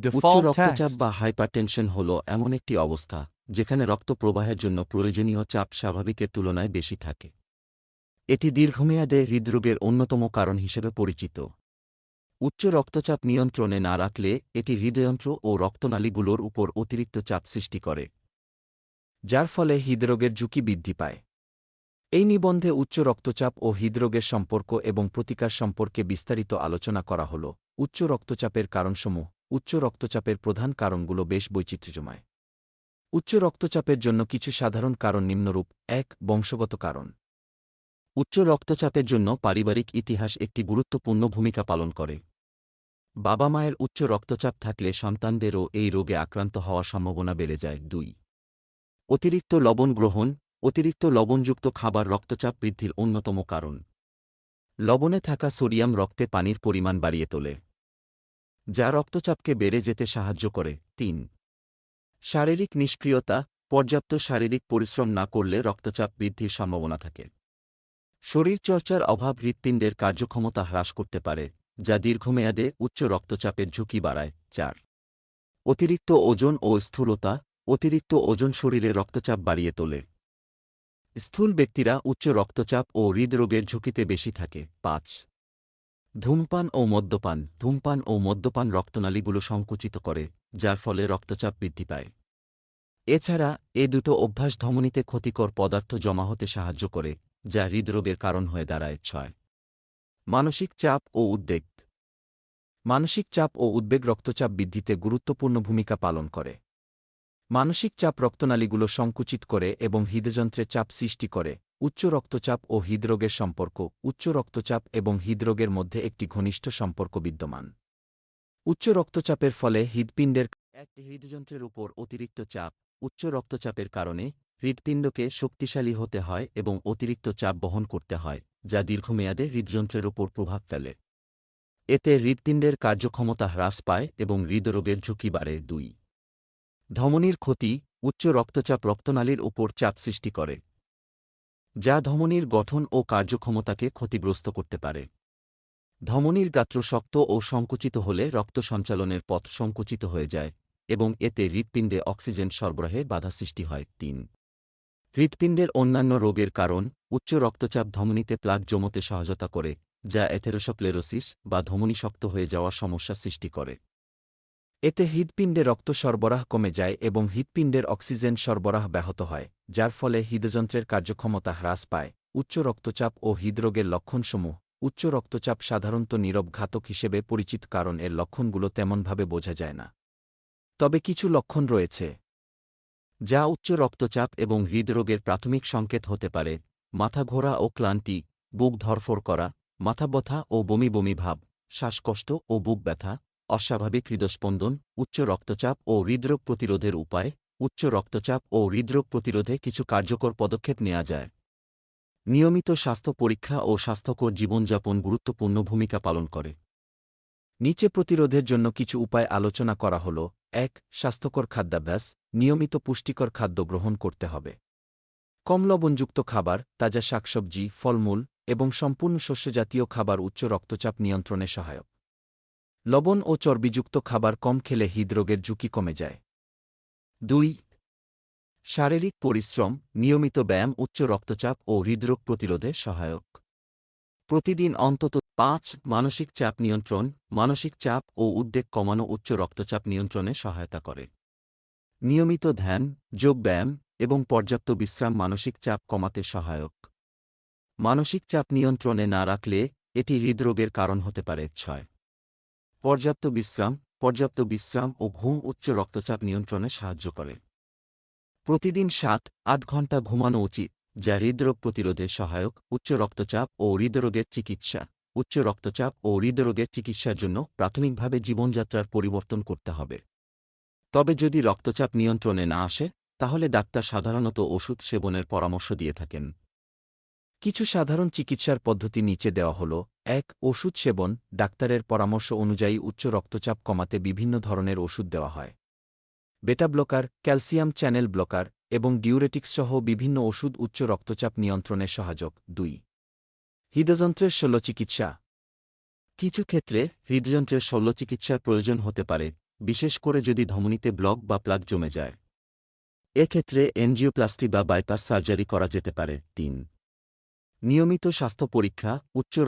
উচ্চ Default রক্তচাপ text. বা হাইপারটেনশন হল এমন একটি অবস্থা যেখানে রক্ত প্রবাহের জন্য প্রয়োজনীয় চাপ স্বাভাবিকের তুলনায় বেশি থাকে। এটি দীর্ঘমেয়াদে হৃদরোগের অন্যতম কারণ হিসেবে পরিচিত। উচ্চ রক্তচাপ নিয়ন্ত্রণে না রাখলে এটি হৃদয়ন্ত্র ও রক্তনালীগুলোর উপর অতিরিক্ত চাপ সৃষ্টি করে, যার ফলে হৃদরোগের ঝুঁকি বৃদ্ধি পায়। এই নিবন্ধে উচ্চ রক্তচাপ ও হৃদরোগের সম্পর্ক এবং প্রতিকার সম্পর্কে বিস্তারিত আলোচনা করা হল। উচ্চ রক্তচাপের কারণসমূহ। উচ্চ রক্তচাপের প্রধান কারণগুলো বেশ বৈচিত্র্যময়। উচ্চ রক্তচাপের জন্য কিছু সাধারণ কারণ নিম্নরূপ: ১. বংশগত কারণ। উচ্চ রক্তচাপের জন্য পারিবারিক ইতিহাস একটি গুরুত্বপূর্ণ ভূমিকা পালন করে। বাবা মায়ের উচ্চ রক্তচাপ থাকলে সন্তানদেরও এই রোগে আক্রান্ত হওয়ার সম্ভাবনা বেড়ে যায়। ২. অতিরিক্ত লবণ গ্রহণ। অতিরিক্ত লবণযুক্ত খাবার রক্তচাপ বৃদ্ধির অন্যতম কারণ। লবণে থাকা সোডিয়াম রক্তে পানির পরিমাণ বাড়িয়ে তোলে, যা রক্তচাপকে বেড়ে যেতে সাহায্য করে। ৩. শারীরিক নিষ্ক্রিয়তা। পর্যাপ্ত শারীরিক পরিশ্রম না করলে রক্তচাপ বৃদ্ধির সম্ভাবনা থাকে। শরীরচর্চার অভাব হৃৎপিণ্ডের কার্যক্ষমতা হ্রাস করতে পারে, যা দীর্ঘমেয়াদে উচ্চ রক্তচাপের ঝুঁকি বাড়ায়। ৪. অতিরিক্ত ওজন ও স্থূলতা। অতিরিক্ত ওজন শরীরে রক্তচাপ বাড়িয়ে তোলে। স্থূল ব্যক্তিরা উচ্চ রক্তচাপ ও হৃদরোগের ঝুঁকিতে বেশি থাকে। ৫. ধূমপান ও মদ্যপান। ধূমপান ও মদ্যপান রক্তনালীগুলো সংকুচিত করে, যার ফলে রক্তচাপ বৃদ্ধি পায়। এছাড়া দুটো অভ্যাস ধমনীতে ক্ষতিকর পদার্থ জমা হতে সাহায্য করে, যা হৃদরোগের কারণ হয়ে দাঁড়ায়। ৬. মানসিক চাপ ও উদ্বেগ। মানসিক চাপ ও উদ্বেগ রক্তচাপ বৃদ্ধিতে গুরুত্বপূর্ণ ভূমিকা পালন করে। মানসিক চাপ রক্তনালীগুলো সংকুচিত করে এবং হৃদযন্ত্রে চাপ সৃষ্টি করে। উচ্চ রক্তচাপ ও হৃদরোগের সম্পর্ক। উচ্চ রক্তচাপ এবং হৃদরোগের মধ্যে একটি ঘনিষ্ঠ সম্পর্ক বিদ্যমান। উচ্চ রক্তচাপের ফলে হৃৎপিণ্ডের হৃদযন্ত্রের উপর অতিরিক্ত চাপ। উচ্চ রক্তচাপের কারণে হৃৎপিণ্ডকে শক্তিশালী হতে হয় এবং অতিরিক্ত চাপ বহন করতে হয়, যা দীর্ঘমেয়াদে হৃদযন্ত্রের উপর প্রভাব ফেলে। এতে হৃৎপিণ্ডের কার্যক্ষমতা হ্রাস পায় এবং হৃদরোগের ঝুঁকি বাড়ে। ২. ধমনীর ক্ষতি। উচ্চ রক্তচাপ রক্তনালীর উপর চাপ সৃষ্টি করে, যা ধমনীর গঠন ও কার্যক্ষমতাকে ক্ষতিগ্রস্ত করতে পারে। ধমনীর গাত্র শক্ত ও সংকুচিত হলে রক্ত সঞ্চালনের পথ সংকুচিত হয়ে যায় এবং এতে হৃৎপিণ্ডে অক্সিজেন সরবরাহে বাধা সৃষ্টি হয়। ৩. হৃৎপিণ্ডের অন্যান্য রোগের কারণ। উচ্চ রক্তচাপ ধমনীতে প্লাক জমতে সহায়তা করে, যা অ্যাথেরোস্ক্লেরোসিস বা ধমনী শক্ত হয়ে যাওয়ার সমস্যা সৃষ্টি করে। এতে হৃৎপিণ্ডে রক্ত সরবরাহ কমে যায় এবং হৃৎপিণ্ডের অক্সিজেন সরবরাহ ব্যাহত হয়, যার ফলে হৃদযন্ত্রের কার্যক্ষমতা হ্রাস পায়। উচ্চ রক্তচাপ ও হৃদরোগের লক্ষণসমূহ। উচ্চ রক্তচাপ সাধারণত নীরব ঘাতক হিসেবে পরিচিত কারণ এর লক্ষণগুলো তেমনভাবে বোঝা যায় না। তবে কিছু লক্ষণ রয়েছে যা উচ্চ রক্তচাপ এবং হৃদরোগের প্রাথমিক সংকেত হতে পারে: মাথা ঘোরা ও ক্লান্তি, বুক ধড়ফড় করা, মাথা ব্যথা ও বমি বমি ভাব, শ্বাসকষ্ট ও বুক ব্যথা, অস্বাভাবিক হৃদস্পন্দন। উচ্চ রক্তচাপ ও হৃদরোগ প্রতিরোধের উপায়। উচ্চ রক্তচাপ ও হৃদরোগ প্রতিরোধে কিছু কার্যকর পদক্ষেপ নেওয়া যায়। নিয়মিত স্বাস্থ্য পরীক্ষা ও স্বাস্থ্যকর জীবনযাপন গুরুত্বপূর্ণ ভূমিকা পালন করে। নিচে প্রতিরোধের জন্য কিছু উপায় আলোচনা করা হল। ১. স্বাস্থ্যকর খাদ্যাভ্যাস। নিয়মিত পুষ্টিকর খাদ্য গ্রহণ করতে হবে। কম লবণযুক্ত খাবার, তাজা শাকসবজি, ফলমূল এবং সম্পূর্ণ শস্যজাতীয় খাবার উচ্চ রক্তচাপ নিয়ন্ত্রণে সহায়ক। লবণ ও চর্বিযুক্ত খাবার কম খেলে হৃদরোগের ঝুঁকি কমে যায়। ২. শারীরিক পরিশ্রম। নিয়মিত ব্যায়াম উচ্চ রক্তচাপ ও হৃদরোগ প্রতিরোধে সহায়ক। প্রতিদিন অন্তত ৫. মানসিক চাপ নিয়ন্ত্রণ। মানসিক চাপ ও উদ্বেগ কমানো উচ্চ রক্তচাপ নিয়ন্ত্রণে সহায়তা করে। নিয়মিত ধ্যান, যোগব্যায়াম এবং পর্যাপ্ত বিশ্রাম মানসিক চাপ কমাতে সহায়ক। মানসিক চাপ নিয়ন্ত্রণে না রাখলে এটি হৃদরোগের কারণ হতে পারে। ৬. পর্যাপ্ত বিশ্রাম। পর্যাপ্ত বিশ্রাম ও ঘুম উচ্চ রক্তচাপ নিয়ন্ত্রণে সাহায্য করে। প্রতিদিন ৭-৮ ঘণ্টা ঘুমানো উচিত, যা হৃদরোগ প্রতিরোধে সহায়ক। উচ্চ রক্তচাপ ও হৃদরোগের চিকিৎসা। উচ্চ রক্তচাপ ও হৃদরোগের চিকিৎসার জন্য প্রাথমিকভাবে জীবনযাত্রার পরিবর্তন করতে হবে। তবে যদি রক্তচাপ নিয়ন্ত্রণে না আসে, তাহলে ডাক্তার সাধারণত ওষুধ সেবনের পরামর্শ দিয়ে থাকেন। কিছু সাধারণ চিকিৎসার পদ্ধতি নিচে দেওয়া হল। ১. ওষুধ সেবন। ডাক্তারের পরামর্শ অনুযায়ী উচ্চ রক্তচাপ কমাতে বিভিন্ন ধরনের ওষুধ দেওয়া হয়। বেটা ব্লকার, ক্যালসিয়াম চ্যানেল ব্লকার এবং ডিউরেটিক্স সহ বিভিন্ন ওষুধ উচ্চ রক্তচাপ নিয়ন্ত্রণে সহায়ক। ২. হৃদযন্ত্রের শল্যচিকিৎসা। কিছু ক্ষেত্রে হৃদযন্ত্রের শল্যচিকিৎসার প্রয়োজন হতে পারে, বিশেষ করে যদি ধমনীতে ব্লক বা প্লাগ জমে যায়। এক্ষেত্রে এনজিওপ্লাস্টি বা বাইপাস সার্জারি করা যেতে পারে। ৩. নিয়মিত স্বাস্থ্য পরীক্ষা, উচ্চ